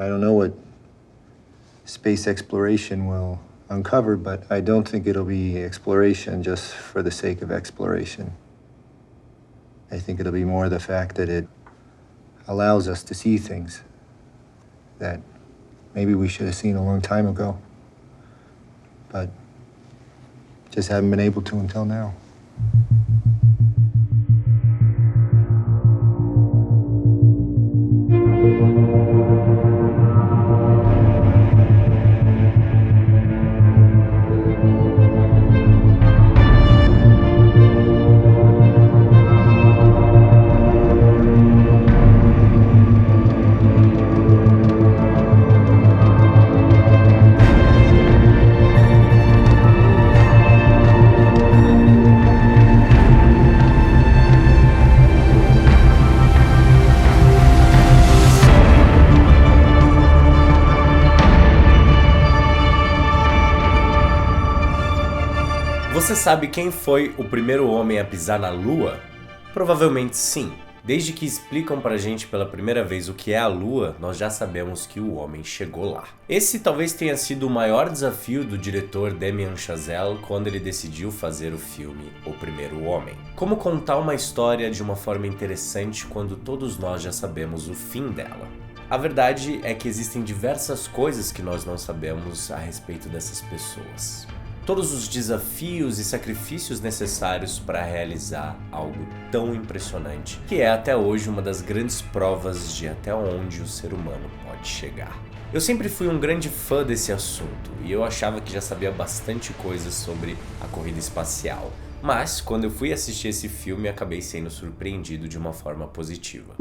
I don't know what space exploration will uncover, but I don't think it'll be exploration just for the sake of exploration. I think it'll be more the fact that it allows us to see things that maybe we should have seen a long time ago, but just haven't been able to until now. Você sabe quem foi o primeiro homem a pisar na Lua? Provavelmente sim. Desde que explicam pra gente pela primeira vez o que é a Lua, nós já sabemos que o homem chegou lá. Esse talvez tenha sido o maior desafio do diretor Damien Chazelle quando ele decidiu fazer o filme O Primeiro Homem. Como contar uma história de uma forma interessante quando todos nós já sabemos o fim dela? A verdade é que existem diversas coisas que nós não sabemos a respeito dessas pessoas. Todos os desafios e sacrifícios necessários para realizar algo tão impressionante, que é até hoje uma das grandes provas de até onde o ser humano pode chegar. Eu sempre fui um grande fã desse assunto e eu achava que já sabia bastante coisa sobre a corrida espacial, mas quando eu fui assistir esse filme acabei sendo surpreendido de uma forma positiva.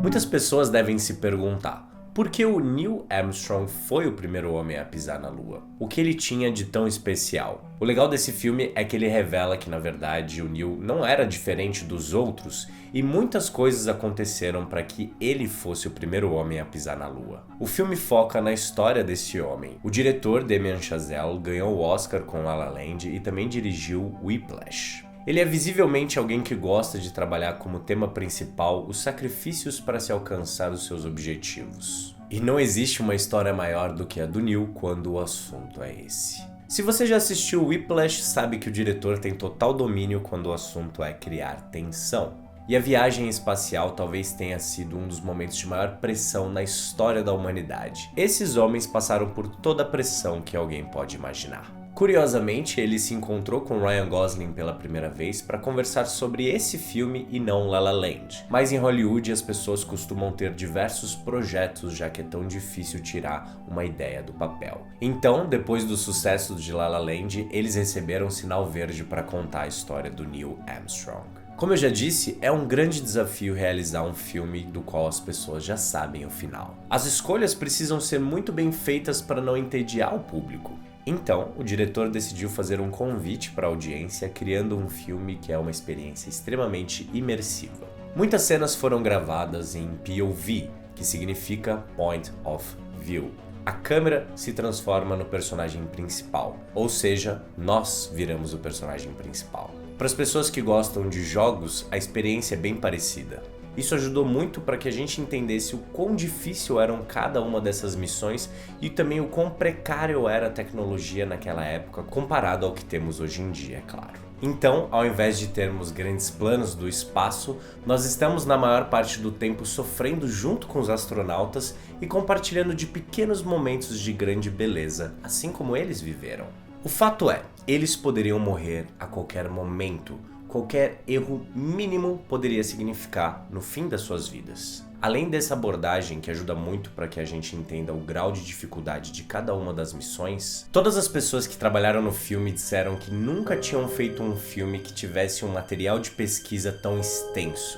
Muitas pessoas devem se perguntar, por que o Neil Armstrong foi o primeiro homem a pisar na Lua? O que ele tinha de tão especial? O legal desse filme é que ele revela que, na verdade, o Neil não era diferente dos outros e muitas coisas aconteceram para que ele fosse o primeiro homem a pisar na Lua. O filme foca na história desse homem. O diretor Damien Chazelle ganhou o Oscar com La La Land e também dirigiu Whiplash. Ele é visivelmente alguém que gosta de trabalhar como tema principal os sacrifícios para se alcançar os seus objetivos. E não existe uma história maior do que a do Neil quando o assunto é esse. Se você já assistiu Whiplash, sabe que o diretor tem total domínio quando o assunto é criar tensão. E a viagem espacial talvez tenha sido um dos momentos de maior pressão na história da humanidade. Esses homens passaram por toda a pressão que alguém pode imaginar. Curiosamente, ele se encontrou com Ryan Gosling pela primeira vez para conversar sobre esse filme e não La La Land. Mas em Hollywood as pessoas costumam ter diversos projetos, já que é tão difícil tirar uma ideia do papel. Então, depois do sucesso de La La Land, eles receberam sinal verde para contar a história do Neil Armstrong. Como eu já disse, é um grande desafio realizar um filme do qual as pessoas já sabem o final. As escolhas precisam ser muito bem feitas para não entediar o público. Então, o diretor decidiu fazer um convite para a audiência, criando um filme que é uma experiência extremamente imersiva. Muitas cenas foram gravadas em POV, que significa Point of View. A câmera se transforma no personagem principal, ou seja, nós viramos o personagem principal. Para as pessoas que gostam de jogos, a experiência é bem parecida. Isso ajudou muito para que a gente entendesse o quão difícil eram cada uma dessas missões e também o quão precário era a tecnologia naquela época comparado ao que temos hoje em dia, é claro. Então, ao invés de termos grandes planos do espaço, nós estamos na maior parte do tempo sofrendo junto com os astronautas e compartilhando de pequenos momentos de grande beleza, assim como eles viveram. O fato é, eles poderiam morrer a qualquer momento. Qualquer erro mínimo poderia significar no fim das suas vidas. Além dessa abordagem que ajuda muito para que a gente entenda o grau de dificuldade de cada uma das missões, todas as pessoas que trabalharam no filme disseram que nunca tinham feito um filme que tivesse um material de pesquisa tão extenso.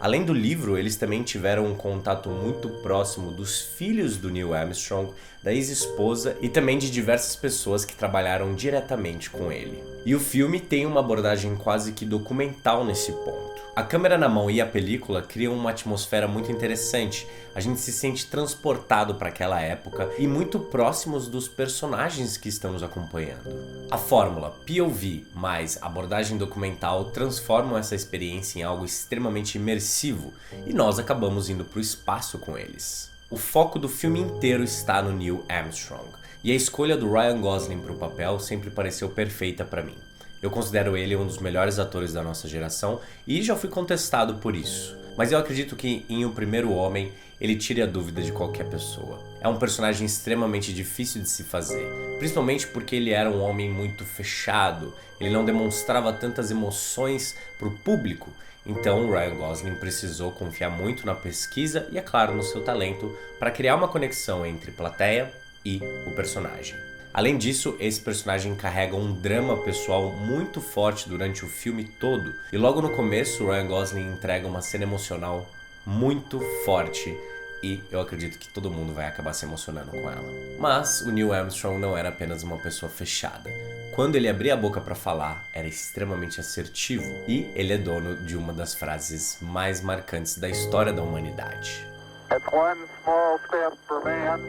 Além do livro, eles também tiveram um contato muito próximo dos filhos do Neil Armstrong, da ex-esposa e também de diversas pessoas que trabalharam diretamente com ele. E o filme tem uma abordagem quase que documental nesse ponto. A câmera na mão e a película criam uma atmosfera muito interessante. A gente se sente transportado para aquela época e muito próximos dos personagens que estamos acompanhando. A fórmula POV mais abordagem documental transformam essa experiência em algo extremamente imersivo e nós acabamos indo para o espaço com eles. O foco do filme inteiro está no Neil Armstrong e a escolha do Ryan Gosling para o papel sempre pareceu perfeita para mim. Eu considero ele um dos melhores atores da nossa geração e já fui contestado por isso. Mas eu acredito que em O Primeiro Homem ele tire a dúvida de qualquer pessoa. É um personagem extremamente difícil de se fazer, principalmente porque ele era um homem muito fechado, ele não demonstrava tantas emoções para o público. Então, Ryan Gosling precisou confiar muito na pesquisa e, é claro, no seu talento para criar uma conexão entre plateia e o personagem. Além disso, esse personagem carrega um drama pessoal muito forte durante o filme todo, e logo no começo, Ryan Gosling entrega uma cena emocional muito forte e eu acredito que todo mundo vai acabar se emocionando com ela. Mas o Neil Armstrong não era apenas uma pessoa fechada. Quando ele abria a boca para falar, era extremamente assertivo e ele é dono de uma das frases mais marcantes da história da humanidade. It's one small step for man,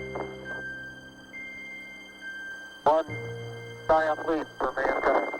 one giant leap for mankind.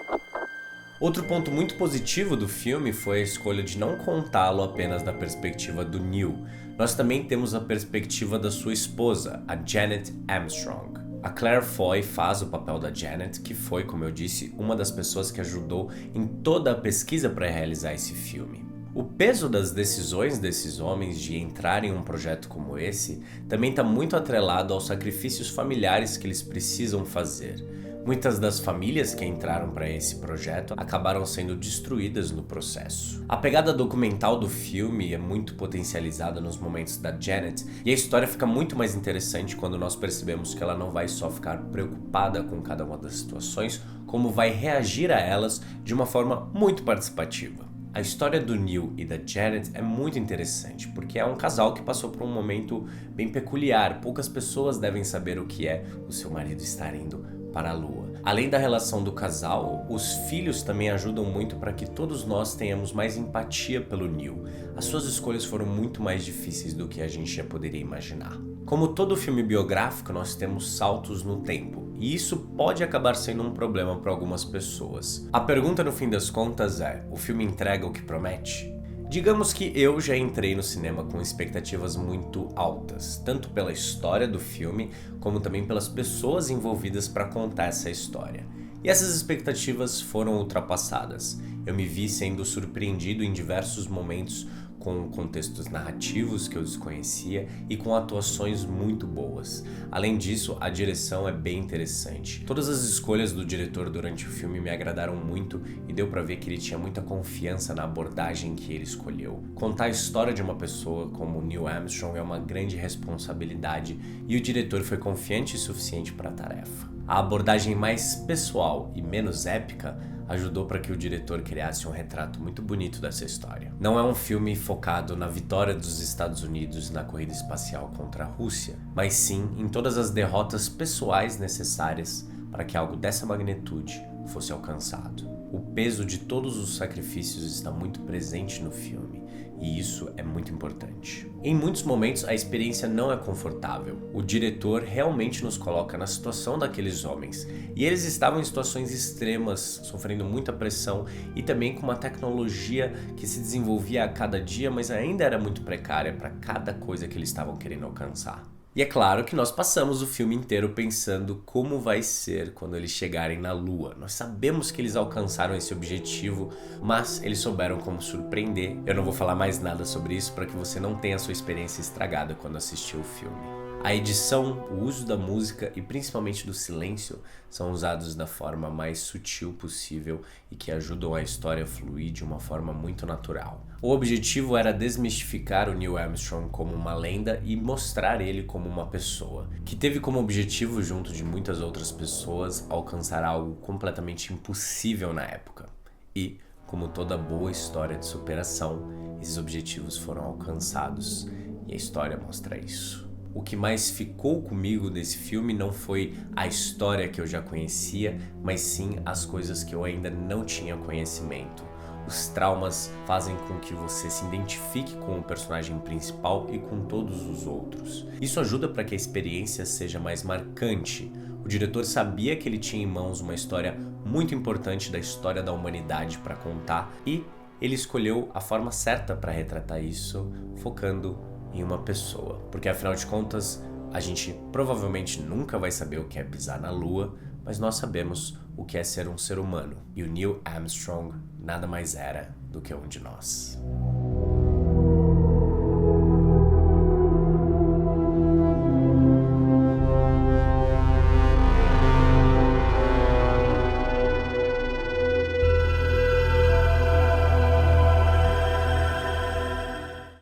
Outro ponto muito positivo do filme foi a escolha de não contá-lo apenas da perspectiva do Neil. Nós também temos a perspectiva da sua esposa, a Janet Armstrong. A Claire Foy faz o papel da Janet, que foi, como eu disse, uma das pessoas que ajudou em toda a pesquisa para realizar esse filme. O peso das decisões desses homens de entrar em um projeto como esse também está muito atrelado aos sacrifícios familiares que eles precisam fazer. Muitas das famílias que entraram para esse projeto acabaram sendo destruídas no processo. A pegada documental do filme é muito potencializada nos momentos da Janet e a história fica muito mais interessante quando nós percebemos que ela não vai só ficar preocupada com cada uma das situações, como vai reagir a elas de uma forma muito participativa. A história do Neil e da Janet é muito interessante, porque é um casal que passou por um momento bem peculiar. Poucas pessoas devem saber o que é o seu marido estar indo para a Lua. Além da relação do casal, os filhos também ajudam muito para que todos nós tenhamos mais empatia pelo Neil. As suas escolhas foram muito mais difíceis do que a gente já poderia imaginar. Como todo filme biográfico, nós temos saltos no tempo, e isso pode acabar sendo um problema para algumas pessoas. A pergunta no fim das contas é: o filme entrega o que promete? Digamos que eu já entrei no cinema com expectativas muito altas, tanto pela história do filme, como também pelas pessoas envolvidas para contar essa história. E essas expectativas foram ultrapassadas. Eu me vi sendo surpreendido em diversos momentos com contextos narrativos que eu desconhecia e com atuações muito boas. Além disso, a direção é bem interessante. Todas as escolhas do diretor durante o filme me agradaram muito e deu pra ver que ele tinha muita confiança na abordagem que ele escolheu. Contar a história de uma pessoa como Neil Armstrong é uma grande responsabilidade e o diretor foi confiante o suficiente para a tarefa. A abordagem mais pessoal e menos épica ajudou para que o diretor criasse um retrato muito bonito dessa história. Não é um filme focado na vitória dos Estados Unidos na corrida espacial contra a Rússia, mas sim em todas as derrotas pessoais necessárias para que algo dessa magnitude fosse alcançado. O peso de todos os sacrifícios está muito presente no filme, e isso é muito importante. Em muitos momentos a experiência não é confortável. O diretor realmente nos coloca na situação daqueles homens, e eles estavam em situações extremas, sofrendo muita pressão e também com uma tecnologia que se desenvolvia a cada dia, mas ainda era muito precária para cada coisa que eles estavam querendo alcançar. E é claro que nós passamos o filme inteiro pensando como vai ser quando eles chegarem na Lua. Nós sabemos que eles alcançaram esse objetivo, mas eles souberam como surpreender. Eu não vou falar mais nada sobre isso para que você não tenha a sua experiência estragada quando assistir o filme. A edição, o uso da música e principalmente do silêncio são usados da forma mais sutil possível e que ajudam a história a fluir de uma forma muito natural. O objetivo era desmistificar o Neil Armstrong como uma lenda e mostrar ele como uma pessoa, que teve como objetivo, junto de muitas outras pessoas, alcançar algo completamente impossível na época. E como toda boa história de superação, esses objetivos foram alcançados e a história mostra isso. O que mais ficou comigo desse filme não foi a história que eu já conhecia, mas sim as coisas que eu ainda não tinha conhecimento. Os traumas fazem com que você se identifique com o personagem principal e com todos os outros. Isso ajuda para que a experiência seja mais marcante. O diretor sabia que ele tinha em mãos uma história muito importante da história da humanidade para contar e ele escolheu a forma certa para retratar isso, focando em uma pessoa. Porque afinal de contas, a gente provavelmente nunca vai saber o que é pisar na Lua, mas nós sabemos o que é ser um ser humano. E o Neil Armstrong nada mais era do que um de nós.